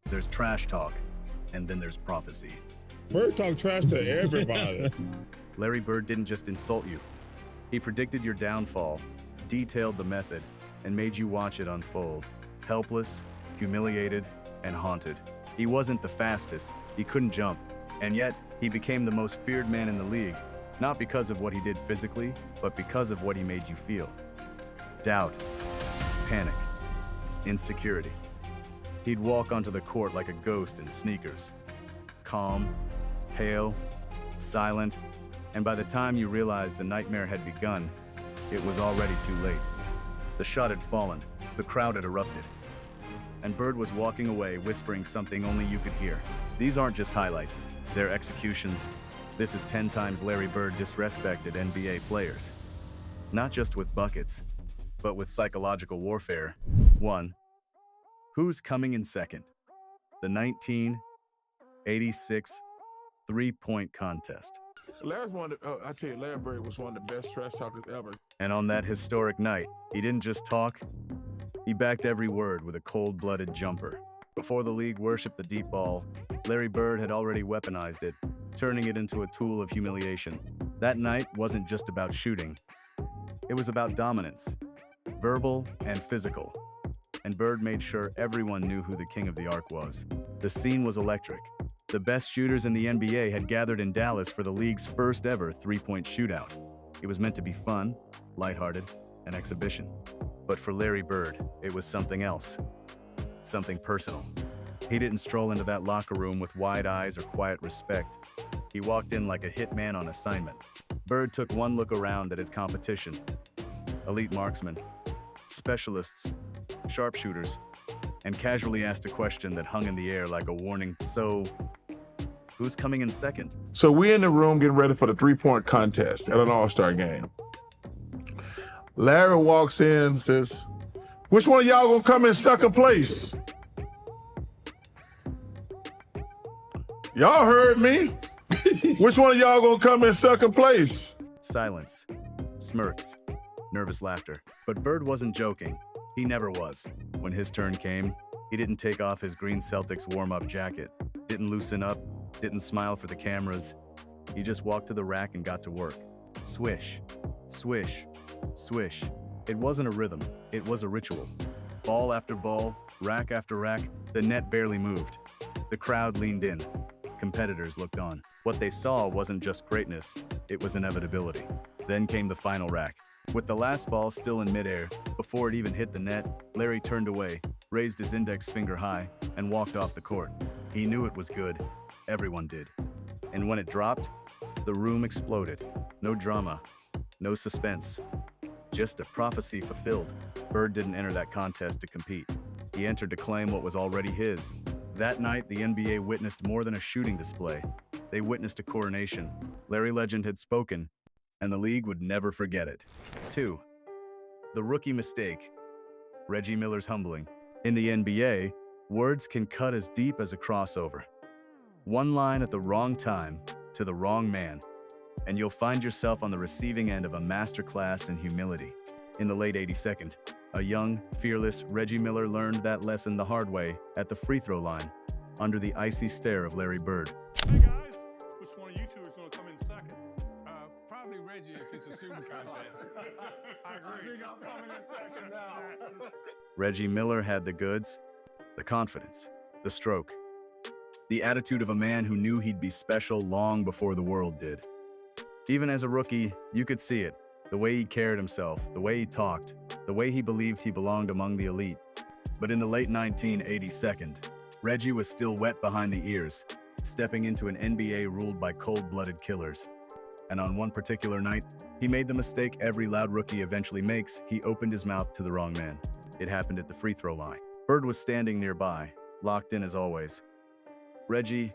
There's trash talk, and then there's prophecy. Bird talk trash to everybody. Larry Bird didn't just insult you. He predicted your downfall, detailed the method, and made you watch it unfold. Helpless, humiliated, and haunted. He wasn't the fastest, he couldn't jump, and yet he became the most feared man in the league, not because of what he did physically, but because of what he made you feel. Doubt, panic, insecurity. He'd walk onto the court like a ghost in sneakers. Calm, pale, silent, and by the time you realized the nightmare had begun, it was already too late. The shot had fallen, the crowd had erupted, and Bird was walking away whispering something only you could hear. These aren't just highlights, they're executions. This is 10 times Larry Bird disrespected NBA players. Not just with buckets, but with psychological warfare. 1. Who's coming in second? The 1986 three-point contest. Larry Bird was one of the best trash talkers ever. And on that historic night, he didn't just talk, he backed every word with a cold-blooded jumper. Before the league worshipped the deep ball, Larry Bird had already weaponized it, turning it into a tool of humiliation. That night wasn't just about shooting. It was about dominance, verbal and physical. And Bird made sure everyone knew who the king of the arc was. The scene was electric. The best shooters in the NBA had gathered in Dallas for the league's first ever three-point shootout. It was meant to be fun, lighthearted, an exhibition. But for Larry Bird, it was something else. Something personal. He didn't stroll into that locker room with wide eyes or quiet respect. He walked in like a hitman on assignment. Bird took one look around at his competition. Elite marksmen, specialists, sharpshooters, and casually asked a question that hung in the air like a warning. So, who's coming in second? So we're in the room getting ready for the three-point contest at an all-star game. Larry walks in and says, "Which one of y'all gonna come in second place?" Y'all heard me. Which one of y'all gonna come in second place? Silence, smirks, nervous laughter. But Bird wasn't joking. He never was. When his turn came, he didn't take off his green Celtics warm-up jacket, didn't loosen up, didn't smile for the cameras. He just walked to the rack and got to work. Swish, swish, swish. It wasn't a rhythm, it was a ritual. Ball after ball, rack after rack, the net barely moved. The crowd leaned in. Competitors looked on. What they saw wasn't just greatness, it was inevitability. Then came the final rack. With the last ball still in midair, before it even hit the net, Larry turned away, raised his index finger high, and walked off the court. He knew it was good. Everyone did. And when it dropped, the room exploded. No drama, no suspense, just a prophecy fulfilled. Bird didn't enter that contest to compete. He entered to claim what was already his. That night, the NBA witnessed more than a shooting display. They witnessed a coronation. Larry Legend had spoken, and the league would never forget it. 2. The rookie mistake. Reggie Miller's humbling. In the NBA, words can cut as deep as a crossover. One line at the wrong time to the wrong man, and you'll find yourself on the receiving end of a masterclass in humility. In the late 82nd, a young, fearless Reggie Miller learned that lesson the hard way at the free throw line, under the icy stare of Larry Bird. Hey guys, which one of you two is going to come in second? Probably Reggie if it's a shooting contest. I agree. I think I'm coming in second now. Reggie Miller had the goods, the confidence, the stroke, the attitude of a man who knew he'd be special long before the world did. Even as a rookie, you could see it, the way he carried himself, the way he talked, the way he believed he belonged among the elite. But in the late 1982nd, Reggie was still wet behind the ears, stepping into an NBA ruled by cold-blooded killers. And on one particular night, he made the mistake every loud rookie eventually makes. He opened his mouth to the wrong man. It happened at the free throw line. Bird was standing nearby, locked in as always. Reggie,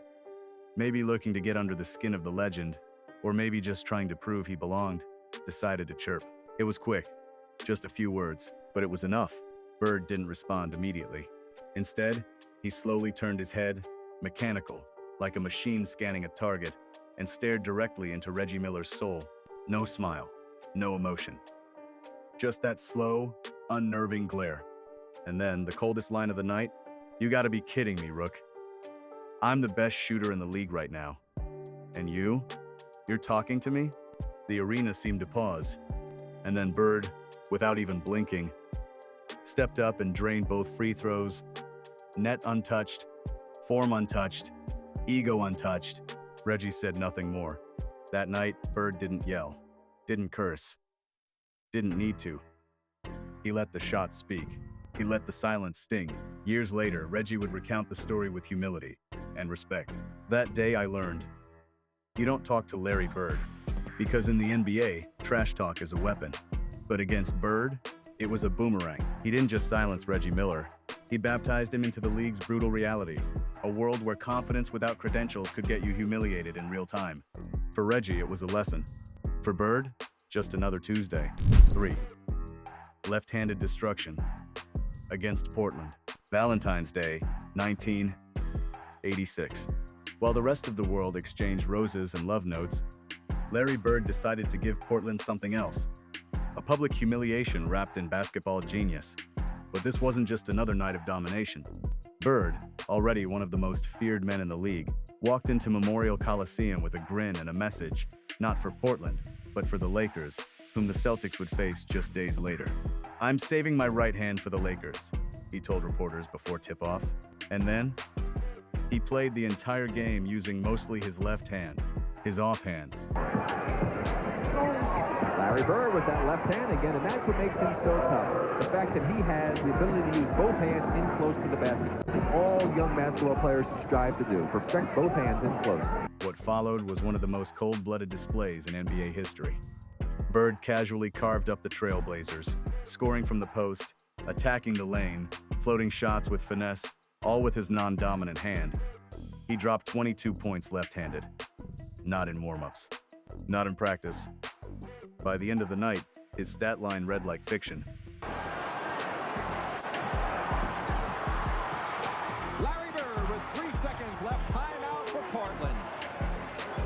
maybe looking to get under the skin of the legend, or maybe just trying to prove he belonged, decided to chirp. It was quick, just a few words, but it was enough. Bird didn't respond immediately. Instead, he slowly turned his head, mechanical, like a machine scanning a target, and stared directly into Reggie Miller's soul. No smile, no emotion. Just that slow, unnerving glare. And then, the coldest line of the night, You gotta be kidding me, Rook. I'm the best shooter in the league right now. And you? You're talking to me? The arena seemed to pause. And then Bird, without even blinking, stepped up and drained both free throws. Net untouched, form untouched, ego untouched. Reggie said nothing more. That night, Bird didn't yell, didn't curse, didn't need to. He let the shot speak. He let the silence sting. Years later, Reggie would recount the story with humility and respect. That day I learned, you don't talk to Larry Bird, because in the NBA, trash talk is a weapon. But against Bird, it was a boomerang. He didn't just silence Reggie Miller, he baptized him into the league's brutal reality, a world where confidence without credentials could get you humiliated in real time. For Reggie, it was a lesson. For Bird, just another Tuesday. 3. Left-handed destruction. Against Portland. Valentine's Day, 1986. While the rest of the world exchanged roses and love notes, Larry Bird decided to give Portland something else. A public humiliation wrapped in basketball genius. But this wasn't just another night of domination. Bird, already one of the most feared men in the league, walked into Memorial Coliseum with a grin and a message, not for Portland, but for the Lakers, whom the Celtics would face just days later. I'm saving my right hand for the Lakers, he told reporters before tip-off. And then, he played the entire game using mostly his left hand, his offhand. Larry Bird with that left hand again, and that's what makes him so tough. The fact that he has the ability to use both hands in close to the basket. Something all young basketball players should strive to do. Perfect both hands in close. What followed was one of the most cold-blooded displays in NBA history. Bird casually carved up the Trailblazers, scoring from the post, attacking the lane, floating shots with finesse, all with his non-dominant hand. He dropped 22 points left-handed. Not in warm-ups. Not in practice. By the end of the night, his stat line read like fiction. Larry Bird with 3 seconds left. Timeout for Portland.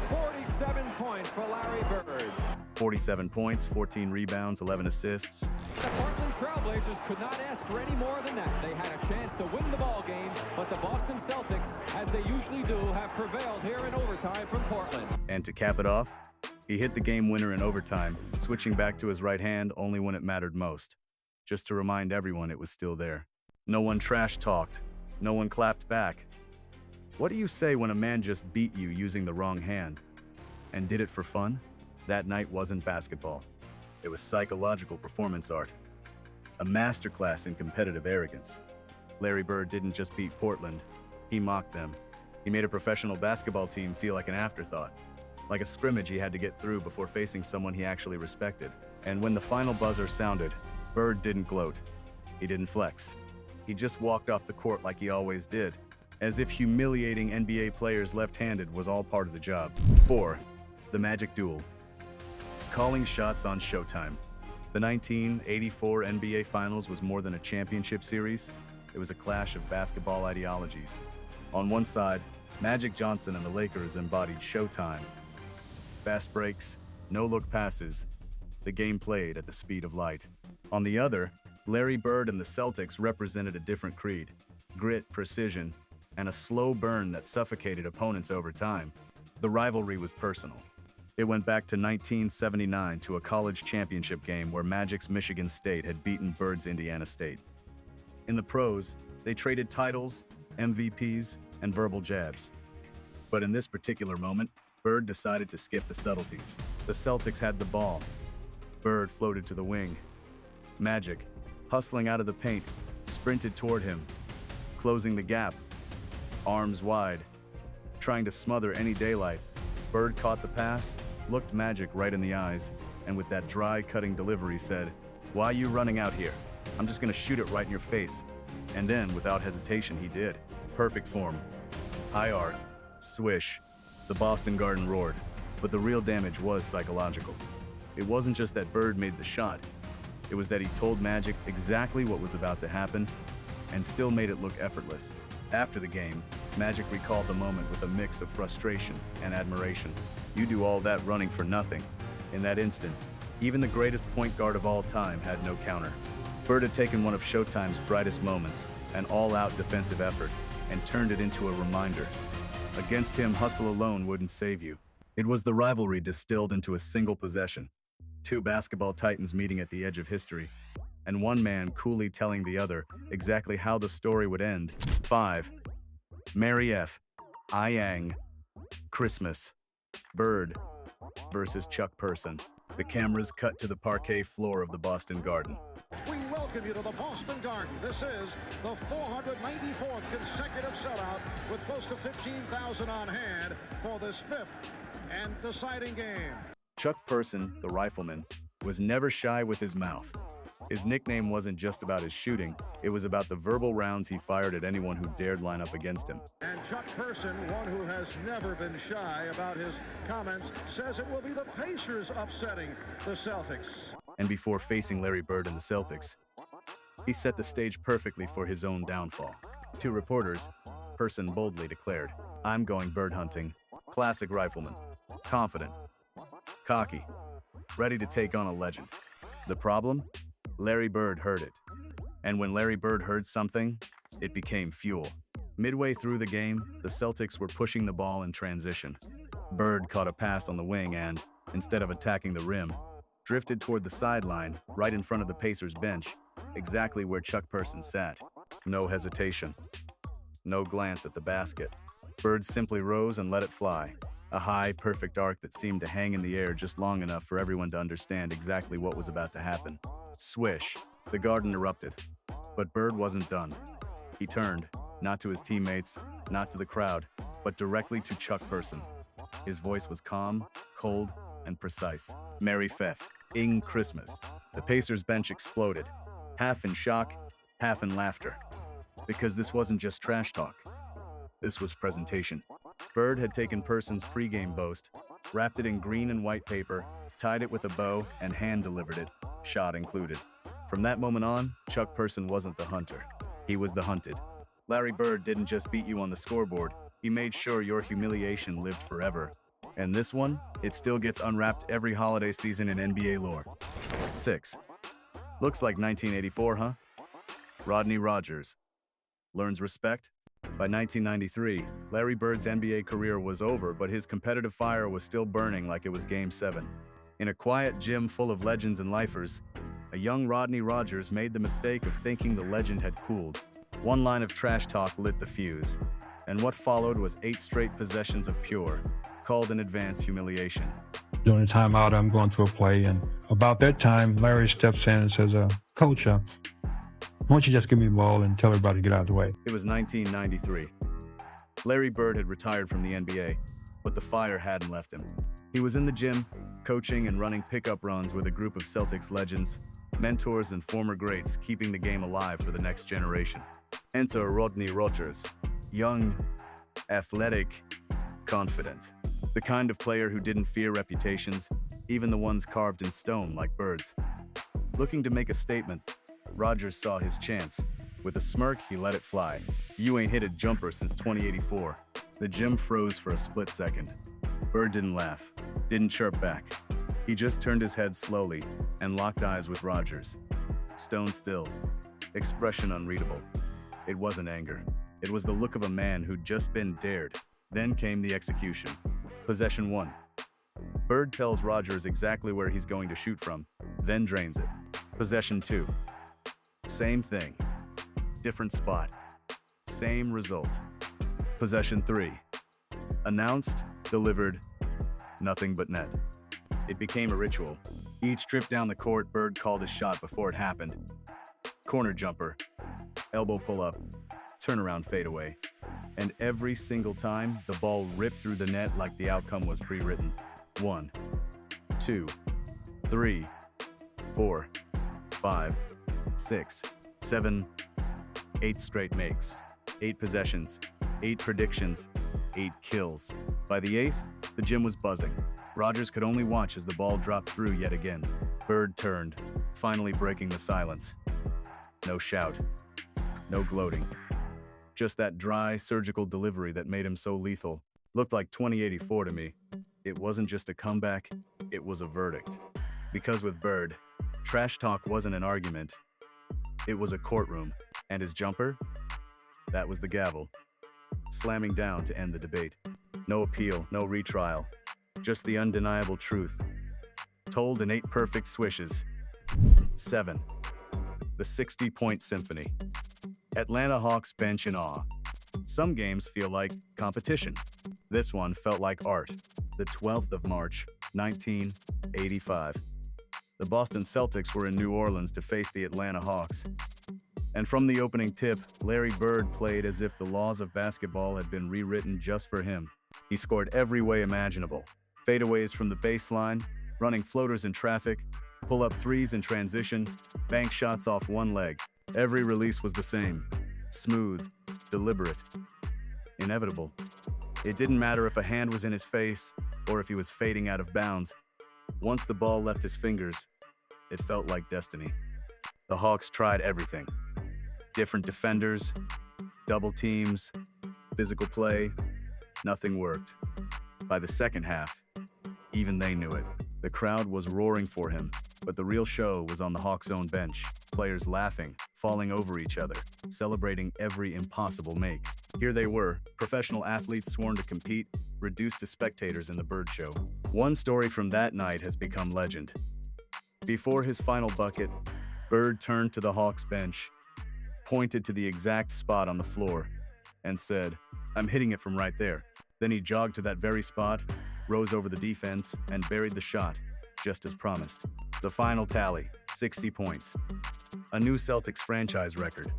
47 points for Larry Bird. 47 points, 14 rebounds, 11 assists. The Portland Trailblazers could not ask for any more than that. They had a chance to win the ball game, but the Boston Celtics, as they usually do, have prevailed here in overtime from Portland. And to cap it off, he hit the game winner in overtime, switching back to his right hand only when it mattered most, just to remind everyone it was still there. No one trash-talked. No one clapped back. What do you say when a man just beat you using the wrong hand? And did it for fun? That night wasn't basketball. It was psychological performance art. A masterclass in competitive arrogance. Larry Bird didn't just beat Portland. He mocked them. He made a professional basketball team feel like an afterthought. Like a scrimmage he had to get through before facing someone he actually respected. And when the final buzzer sounded, Bird didn't gloat. He didn't flex. He just walked off the court like he always did, as if humiliating NBA players left-handed was all part of the job. 4. The Magic Duel. Calling shots on Showtime. The 1984 NBA Finals was more than a championship series. It was a clash of basketball ideologies. On one side, Magic Johnson and the Lakers embodied Showtime. Fast breaks, no-look passes, the game played at the speed of light. On the other, Larry Bird and the Celtics represented a different creed: grit, precision, and a slow burn that suffocated opponents over time. The rivalry was personal. It went back to 1979 to a college championship game where Magic's Michigan State had beaten Bird's Indiana State. In the pros, they traded titles, MVPs, and verbal jabs. But in this particular moment, Bird decided to skip the subtleties. The Celtics had the ball. Bird floated to the wing. Magic, hustling out of the paint, sprinted toward him, closing the gap, arms wide, trying to smother any daylight. Bird caught the pass, looked Magic right in the eyes, and with that dry, cutting delivery said, "Why are you running out here? I'm just gonna shoot it right in your face." And then, without hesitation, he did. Perfect form. High arc, swish. The Boston Garden roared, but the real damage was psychological. It wasn't just that Bird made the shot. It was that he told Magic exactly what was about to happen and still made it look effortless. After the game, Magic recalled the moment with a mix of frustration and admiration. You do all that running for nothing. In that instant, even the greatest point guard of all time had no counter. Bird had taken one of Showtime's brightest moments an all-out defensive effort, and turned it into a reminder. Against him, hustle alone wouldn't save you. It was the rivalry distilled into a single possession. Two basketball titans meeting at the edge of history, and one man coolly telling the other exactly how the story would end. 5. Mary F. Yang. Christmas. Bird versus Chuck Person. The cameras cut to the parquet floor of the Boston Garden. We welcome you to the Boston Garden. This is the 494th consecutive sellout with close to 15,000 on hand for this fifth and deciding game. Chuck Person, the rifleman, was never shy with his mouth. His nickname wasn't just about his shooting, it was about the verbal rounds he fired at anyone who dared line up against him. And Chuck Person, one who has never been shy about his comments, says it will be the Pacers upsetting the Celtics. And before facing Larry Bird and the Celtics, he set the stage perfectly for his own downfall. To reporters, Person boldly declared, "I'm going bird hunting." Classic rifleman. Confident. Cocky. Ready to take on a legend. The problem? Larry Bird heard it. And when Larry Bird heard something, it became fuel. Midway through the game, the Celtics were pushing the ball in transition. Bird caught a pass on the wing and, instead of attacking the rim, drifted toward the sideline, right in front of the Pacers bench, exactly where Chuck Person sat. No hesitation. No glance at the basket. Bird simply rose and let it fly. A high, perfect arc that seemed to hang in the air just long enough for everyone to understand exactly what was about to happen. Swish. The garden erupted. But Bird wasn't done. He turned, not to his teammates, not to the crowd, but directly to Chuck Person. His voice was calm, cold, and precise. Merry Fifth. Ing Christmas. The Pacers bench exploded, half in shock, half in laughter. Because this wasn't just trash talk. This was presentation. Bird had taken Person's pregame boast, wrapped it in green and white paper, tied it with a bow, and hand-delivered it, shot included. From that moment on, Chuck Person wasn't the hunter. He was the hunted. Larry Bird didn't just beat you on the scoreboard, he made sure your humiliation lived forever. And this one, it still gets unwrapped every holiday season in NBA lore. 6. Looks like 1984, huh? Rodney Rogers. Learns respect? By 1993, Larry Bird's NBA career was over, but his competitive fire was still burning like it was Game 7. In a quiet gym full of legends and lifers, a young Rodney Rogers made the mistake of thinking the legend had cooled. One line of trash talk lit the fuse, and what followed was 8 straight possessions of pure, called in advance humiliation. During the timeout, I'm going to a play, and about that time, Larry steps in and says, Coach, why don't you just give me the ball and tell everybody to get out of the way? It was 1993. Larry Bird had retired from the NBA, but the fire hadn't left him. He was in the gym, coaching and running pickup runs with a group of Celtics legends, mentors and former greats, keeping the game alive for the next generation. Enter Rodney Rogers, young, athletic, confident. The kind of player who didn't fear reputations, even the ones carved in stone like Bird's. Looking to make a statement, Rogers saw his chance. With a smirk, he let it fly. "You ain't hit a jumper since 2084. The gym froze for a split second. Bird didn't laugh, didn't chirp back. He just turned his head slowly and locked eyes with Rogers. Stone still, expression unreadable. It wasn't anger. It was the look of a man who'd just been dared. Then came the execution. Possession 1. Bird tells Rogers exactly where he's going to shoot from, then drains it. Possession 2. Same thing. Different spot. Same result. Possession 3. Announced, delivered, nothing but net. It became a ritual. Each trip down the court, Bird called his shot before it happened. Corner jumper, elbow pull-up, turnaround fadeaway. And every single time, the ball ripped through the net like the outcome was pre-written. 1, 2, 3, 4, 5, 6, 7, 8 straight makes, 8 possessions, 8 predictions, 8 kills. By the 8th, the gym was buzzing. Rogers could only watch as the ball dropped through yet again. Bird turned, finally breaking the silence. No shout, no gloating. Just that dry, surgical delivery that made him so lethal. Looked like 2084 to me. It wasn't just a comeback, it was a verdict. Because with Bird, trash talk wasn't an argument, it was a courtroom. And his jumper? That was the gavel, slamming down to end the debate. No appeal, no retrial, just the undeniable truth, told in 8 perfect swishes. 7. The 60-point Symphony. Atlanta Hawks bench in awe. Some games feel like competition. This one felt like art. The 12th of March, 1985. The Boston Celtics were in New Orleans to face the Atlanta Hawks. And from the opening tip, Larry Bird played as if the laws of basketball had been rewritten just for him. He scored every way imaginable. Fadeaways from the baseline, running floaters in traffic, pull-up threes in transition, bank shots off one leg. Every release was the same. Smooth, deliberate, inevitable. It didn't matter if a hand was in his face or if he was fading out of bounds. Once the ball left his fingers, it felt like destiny. The Hawks tried everything. Different defenders, double teams, physical play. Nothing worked. By the second half, even they knew it. The crowd was roaring for him, but the real show was on the Hawks' own bench. Players laughing, falling over each other, celebrating every impossible make. Here they were, professional athletes sworn to compete, reduced to spectators in the Bird Show. One story from that night has become legend. Before his final bucket, Bird turned to the Hawks bench, pointed to the exact spot on the floor, and said, "I'm hitting it from right there." Then he jogged to that very spot, rose over the defense, and buried the shot, just as promised. The final tally, 60 points. A new Celtics franchise record.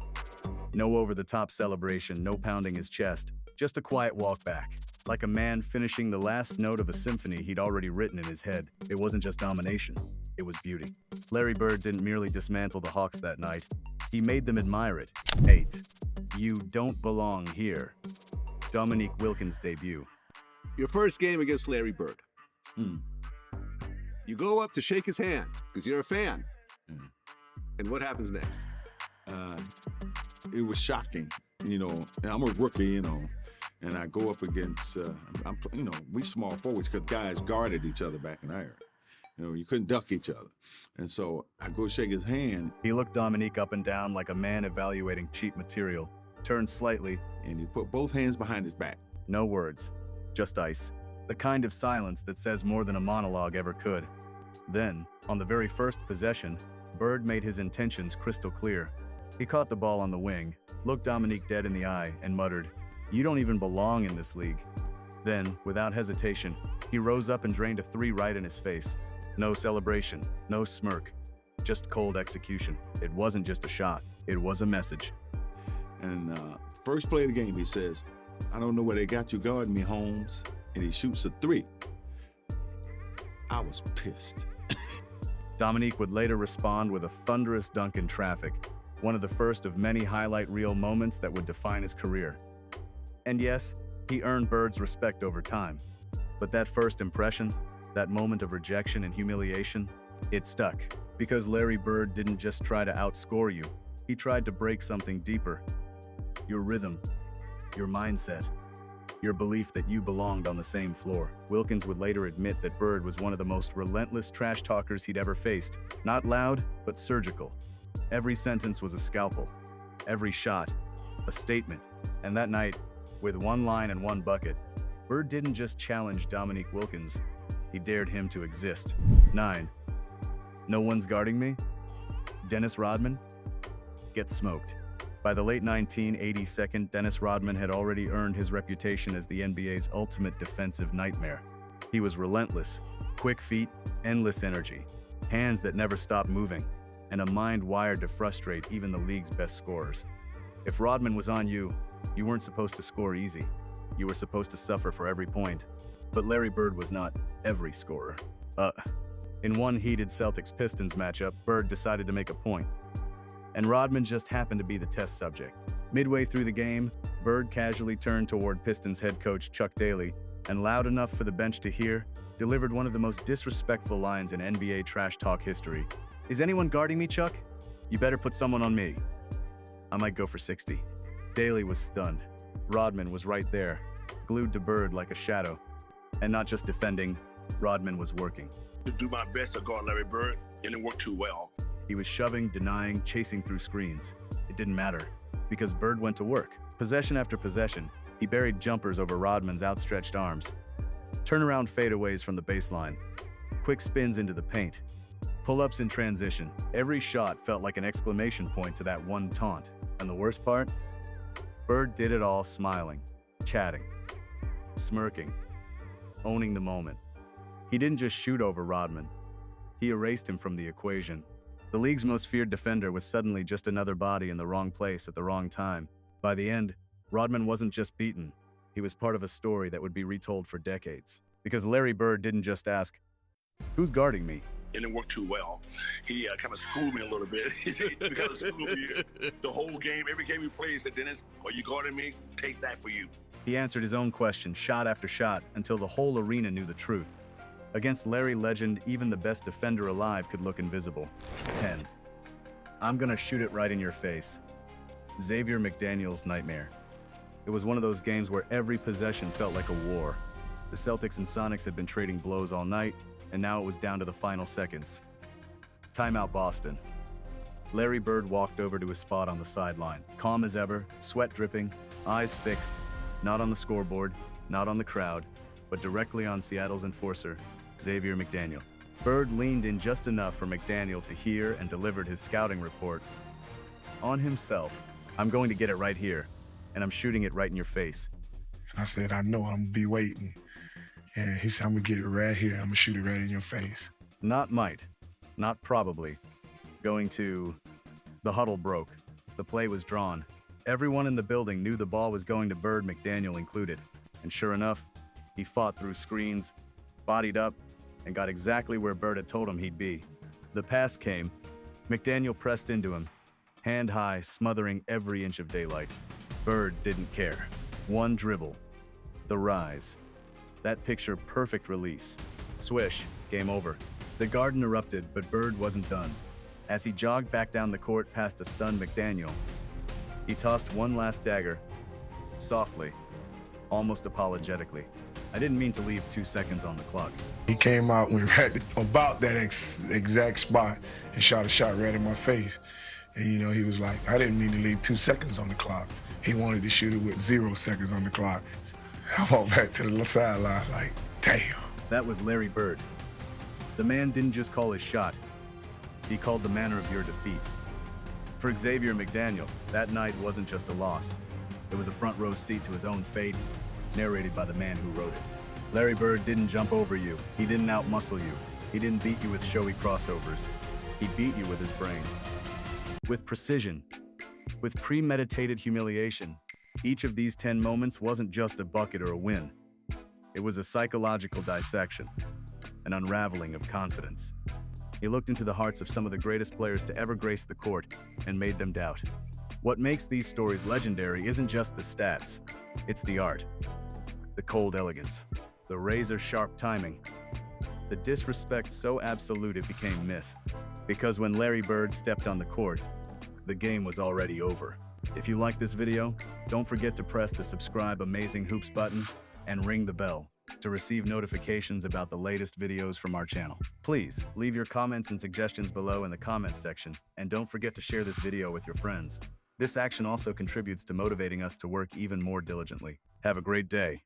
No over-the-top celebration, no pounding his chest, just a quiet walk back, like a man finishing the last note of a symphony he'd already written in his head. It wasn't just domination, it was beauty. Larry Bird didn't merely dismantle the Hawks that night, he made them admire it. 8. You don't belong here. Dominique Wilkins' debut. Your first game against Larry Bird. You go up to shake his hand because you're a fan. And what happens next? It was shocking, and I'm a rookie, and I go up against, we small forwards because guys guarded each other back in there. You couldn't duck each other. And so I go shake his hand. He looked Dominique up and down like a man evaluating cheap material, turned slightly, And he put both hands behind his back. no words, just ice. The kind of silence that says more than a monologue ever could. Then, on the very first possession, Bird made his intentions crystal clear. He caught the ball on the wing, looked Dominique dead in the eye, and muttered, "You don't even belong in this league." Then, without hesitation, he rose up and drained a 3 right in his face. No celebration, no smirk, just cold execution. It wasn't just a shot, it was a message. And first play of the game, he says, "I don't know where they got you guarding me, Holmes." And he shoots a 3. I was pissed. Dominique would later respond with a thunderous dunk in traffic, one of the first of many highlight reel moments that would define his career. And yes, he earned Bird's respect over time. But that first impression, that moment of rejection and humiliation, it stuck. Because Larry Bird didn't just try to outscore you, he tried to break something deeper. Your rhythm, your mindset, your belief that you belonged on the same floor. Wilkins would later admit that Bird was one of the most relentless trash talkers he'd ever faced. Not loud, but surgical. Every sentence was a scalpel. Every shot, a statement. And that night, with 1 line and 1 bucket, Bird didn't just challenge Dominique Wilkins, he dared him to exist. 9. No one's guarding me? Dennis Rodman? Get smoked. By the late 1980s, Dennis Rodman had already earned his reputation as the NBA's ultimate defensive nightmare. He was relentless, quick feet, endless energy, hands that never stopped moving, and a mind wired to frustrate even the league's best scorers. If Rodman was on you, you weren't supposed to score easy. You were supposed to suffer for every point. But Larry Bird was not every scorer. In one heated Celtics-Pistons matchup, Bird decided to make a point. And Rodman just happened to be the test subject. Midway through the game, Bird casually turned toward Pistons head coach Chuck Daly, and loud enough for the bench to hear, delivered one of the most disrespectful lines in NBA trash talk history. "Is anyone guarding me, Chuck? You better put someone on me. I might go for 60. Daly was stunned. Rodman was right there, glued to Bird like a shadow. And not just defending, Rodman was working. To do my best to guard Larry Bird, and it worked too well. He was shoving, denying, chasing through screens. It didn't matter. Because Bird went to work. Possession after possession, he buried jumpers over Rodman's outstretched arms. Turnaround fadeaways from the baseline. Quick spins into the paint. Pull-ups in transition. Every shot felt like an exclamation point to that one taunt. And the worst part? Bird did it all smiling, chatting, smirking, owning the moment. He didn't just shoot over Rodman. He erased him from the equation. The league's most feared defender was suddenly just another body in the wrong place at the wrong time. By the end, Rodman wasn't just beaten. He was part of a story that would be retold for decades. Because Larry Bird didn't just ask, "Who's guarding me?" It didn't work too well. He kind of schooled me a little bit. He kind of schooled me the whole game. Every game we played, he said, "Dennis, are you guarding me? Take that for you." He answered his own question shot after shot until the whole arena knew the truth. Against Larry Legend, even the best defender alive could look invisible. 10. I'm gonna shoot it right in your face. Xavier McDaniel's nightmare. It was one of those games where every possession felt like a war. The Celtics and Sonics had been trading blows all night, and now it was down to the final seconds. Timeout Boston. Larry Bird walked over to his spot on the sideline, calm as ever, sweat dripping, eyes fixed, not on the scoreboard, not on the crowd, but directly on Seattle's enforcer, Xavier McDaniel. Bird leaned in just enough for McDaniel to hear and delivered his scouting report. On himself, "I'm going to get it right here, and I'm shooting it right in your face." I said, "I know, I'm gonna be waiting." And he said, "I'm gonna get it right here. I'm gonna shoot it right in your face." Not might, not probably. Going to... The huddle broke. The play was drawn. Everyone in the building knew the ball was going to Bird, McDaniel included. And sure enough, he fought through screens, bodied up, and got exactly where Bird had told him he'd be. The pass came. McDaniel pressed into him, hand high, smothering every inch of daylight. Bird didn't care. One dribble. The rise. That picture perfect release. Swish, game over. The garden erupted, but Bird wasn't done. As he jogged back down the court past a stunned McDaniel, he tossed one last dagger, softly, almost apologetically. "I didn't mean to leave 2 seconds on the clock." He came out when about that exact spot and shot a shot right in my face. And he was like, "I didn't mean to leave 2 seconds on the clock." He wanted to shoot it with 0 seconds on the clock. I walked back to the sideline like, damn. That was Larry Bird. The man didn't just call his shot. He called the manner of your defeat. For Xavier McDaniel, that night wasn't just a loss. It was a front row seat to his own fate, narrated by the man who wrote it. Larry Bird didn't jump over you. He didn't outmuscle you. He didn't beat you with showy crossovers. He beat you with his brain. With precision. With premeditated humiliation. Each of these 10 moments wasn't just a bucket or a win. It was a psychological dissection, an unraveling of confidence. He looked into the hearts of some of the greatest players to ever grace the court and made them doubt. What makes these stories legendary isn't just the stats, it's the art, the cold elegance, the razor-sharp timing, the disrespect so absolute it became myth. Because when Larry Bird stepped on the court, the game was already over. If you like this video, don't forget to press the subscribe Amazing Hoops button and ring the bell to receive notifications about the latest videos from our channel. Please leave your comments and suggestions below in the comments section, and don't forget to share this video with your friends. This action also contributes to motivating us to work even more diligently. Have a great day.